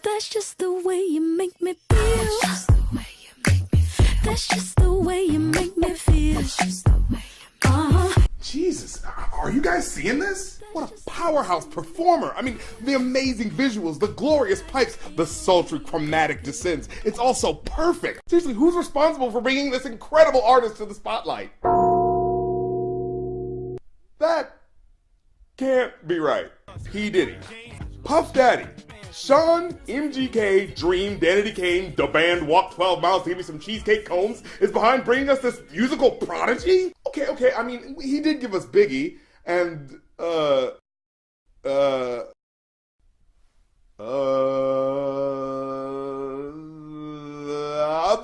That's just the way you make me feel. That's just the way you make me feel. That's just the way you make me feel. That's just the way you Jesus, are you guys seeing this? What a powerhouse performer. I mean, the amazing visuals, the glorious pipes, the sultry chromatic descents. It's all so perfect. Seriously, who's responsible for bringing this incredible artist to the spotlight? That can't be right. P. Diddy, Puff Daddy, Sean, MGK, Dream, Danity Kane, the band Walk 12 Miles to give me some cheesecake cones is behind bringing us this musical prodigy? Okay, I mean, he did give us Biggie, and, the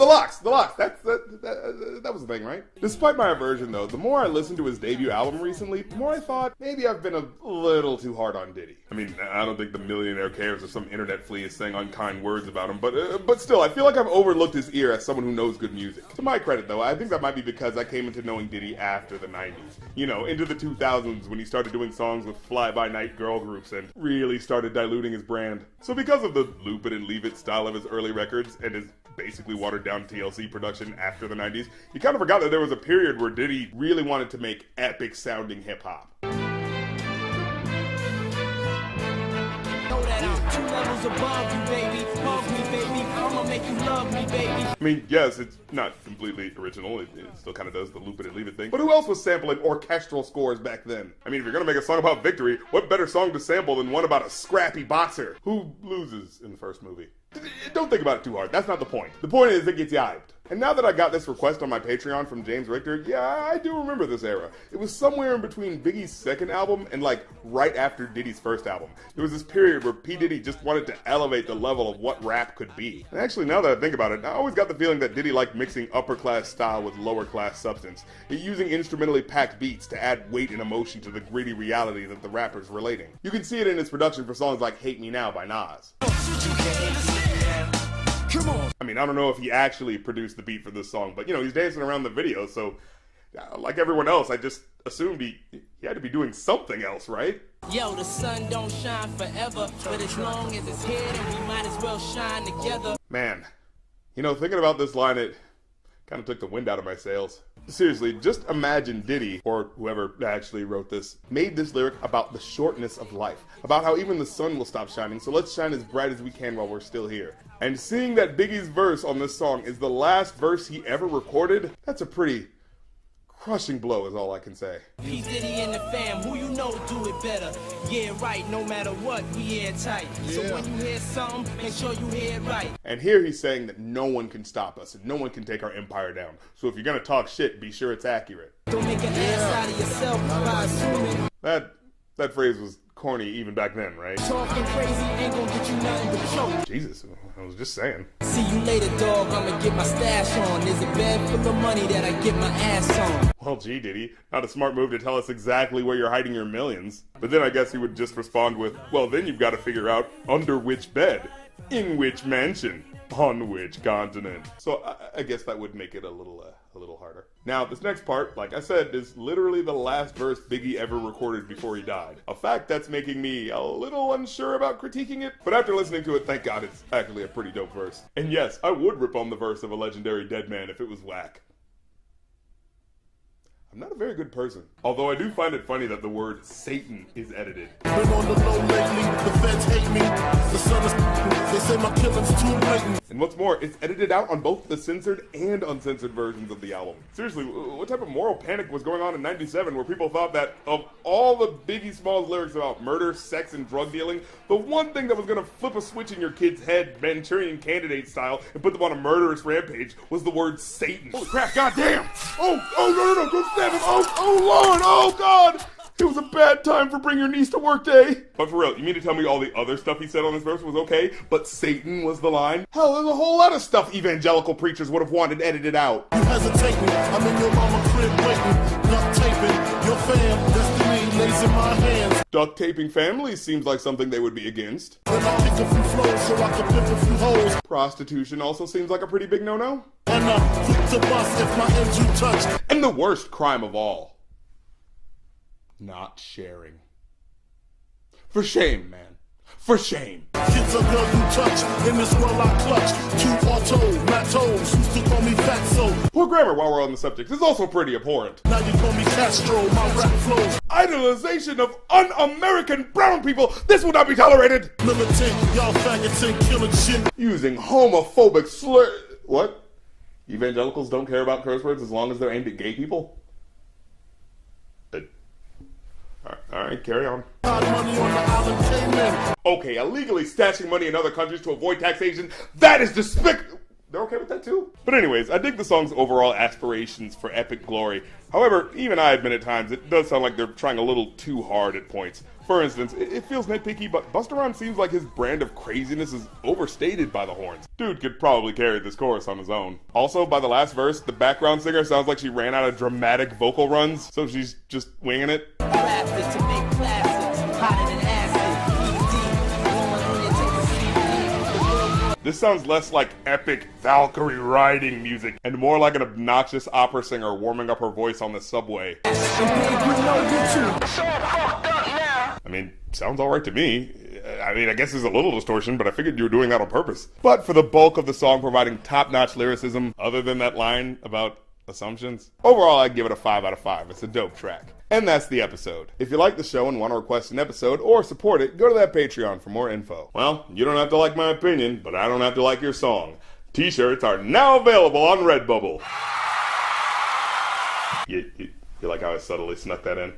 Locks. That was the thing, right? Despite my aversion, though, the more I listened to his debut album recently, the more I thought maybe I've been a little too hard on Diddy. I mean, I don't think the millionaire cares if some internet flea is saying unkind words about him, but still, I feel like I've overlooked his ear as someone who knows good music. To my credit, though, I think that might be because I came into knowing Diddy after the 90s. You know, into the 2000s when he started doing songs with fly-by-night girl groups and really started diluting his brand. So because of the loop it and leave it style of his early records and his basically watered down TLC production after the 90s, you kind of forgot that there was a period where Diddy really wanted to make epic sounding hip hop. I mean, yes, it's not completely original. It still kind of does the loop it and leave it thing. But who else was sampling orchestral scores back then? I mean, if you're gonna make a song about victory, what better song to sample than one about a scrappy boxer who loses in the first movie? Don't think about it too hard. That's not the point. The point is it gets you hyped. And now that I got this request on my Patreon from James Richter, yeah, I do remember this era. It was somewhere in between Biggie's second album and like right after Diddy's first album. There was this period where P. Diddy just wanted to elevate the level of what rap could be. And actually, now that I think about it, I always got the feeling that Diddy liked mixing upper class style with lower class substance, using instrumentally packed beats to add weight and emotion to the gritty reality that the rapper's relating. You can see it in his production for songs like Hate Me Now by Nas. I mean, I don't know if he actually produced the beat for this song, but you know, he's dancing around the video, so like everyone else, I just assumed he had to be doing something else, right? Yo, the sun don't shine forever, but as long as it's here, then we might as well shine together. Man, you know, thinking about this line, it kind of took the wind out of my sails. Seriously, just imagine Diddy, or whoever actually wrote this, made this lyric about the shortness of life, about how even the sun will stop shining, so let's shine as bright as we can while we're still here. And seeing that Biggie's verse on this song is the last verse he ever recorded, that's a pretty crushing blow is all I can say. P. Diddy and the fam, who you know do it better. Yeah, right, no matter what, we airtight. Yeah. So when you hear something, make sure you hear it right. And here he's saying that no one can stop us and no one can take our empire down. So if you're gonna talk shit, be sure it's accurate. Don't make an ass out of yourself by assuming. That phrase was corny even back then, right? Talking crazy ain't gonna get you nothing but choke. Jesus, I was just saying. See you later, dog, I'ma get my stash on. There's a bed full of money that I get my ass on. Well, gee, Diddy, not a smart move to tell us exactly where you're hiding your millions. But then I guess he would just respond with, well, then you've got to figure out under which bed, in which mansion, on which continent. So I guess that would make it a little harder. Now, this next part, like I said, is literally the last verse Biggie ever recorded before he died. A fact that's making me a little unsure about critiquing it, but after listening to it, thank God it's actually a pretty dope verse. And yes, I would rip on the verse of a legendary dead man if it was whack. I'm not a very good person. Although I do find it funny that the word Satan is edited. Been on the low lately, the feds hate me. The sun is, they say my killing's too blatant. And what's more, it's edited out on both the censored and uncensored versions of the album. Seriously, what type of moral panic was going on in '97 where people thought that of all the Biggie Smalls lyrics about murder, sex, and drug dealing, the one thing that was gonna flip a switch in your kid's head, Manchurian Candidate style, and put them on a murderous rampage was the word Satan. Holy crap, goddamn! Oh, no, don't stab him! Oh, Lord, oh, God! It was a bad time for Bring Your Niece to Work Day. But for real, you mean to tell me all the other stuff he said on this verse was okay, but Satan was the line? Hell, there's a whole lot of stuff evangelical preachers would have wanted edited out. You hesitating, I'm in your mama crib waiting, duct taping, your fam, destiny lays in my hands. Duct taping families seems like something they would be against. Then I'll kick a few flows so I can flip a few holes. Prostitution also seems like a pretty big no-no. And I'm quick to bust if my ends you touch. And the worst crime of all. Not sharing. For shame, man. for shame. Kids a girl you touch, in this world I clutch. Two auto, matos, used to call me fatso. Poor grammar, while we're on the subject, is also pretty abhorrent. Now you call me Castro, my rap flows. Idolization of un-American brown people, this will not be tolerated. Militant, y'all faggots ain't killing shit. Using homophobic slur... What? Evangelicals don't care about curse words as long as they're aimed at gay people? Alright, carry on. Money on the island Cayman. Okay, illegally stashing money in other countries to avoid taxation, that is despicable. They're okay with that too? But anyways, I dig the song's overall aspirations for epic glory. However, even I admit at times it does sound like they're trying a little too hard at points. For instance, it feels nitpicky, but Busta Rhymes seems like his brand of craziness is overstated by the horns. Dude could probably carry this chorus on his own. Also, by the last verse, the background singer sounds like she ran out of dramatic vocal runs, so she's just winging it. Crafted to make classics, hotter than acid. This sounds less like epic Valkyrie riding music and more like an obnoxious opera singer warming up her voice on the subway. I mean, sounds alright to me. I mean, I guess there's a little distortion, but I figured you were doing that on purpose. But for the bulk of the song providing top-notch lyricism, other than that line about assumptions, overall I'd give it a 5 out of 5. It's a dope track. And that's the episode. If you like the show and want to request an episode or support it, go to that Patreon for more info. Well, you don't have to like my opinion, but I don't have to like your song. T-shirts are now available on Redbubble. You like how I subtly snuck that in?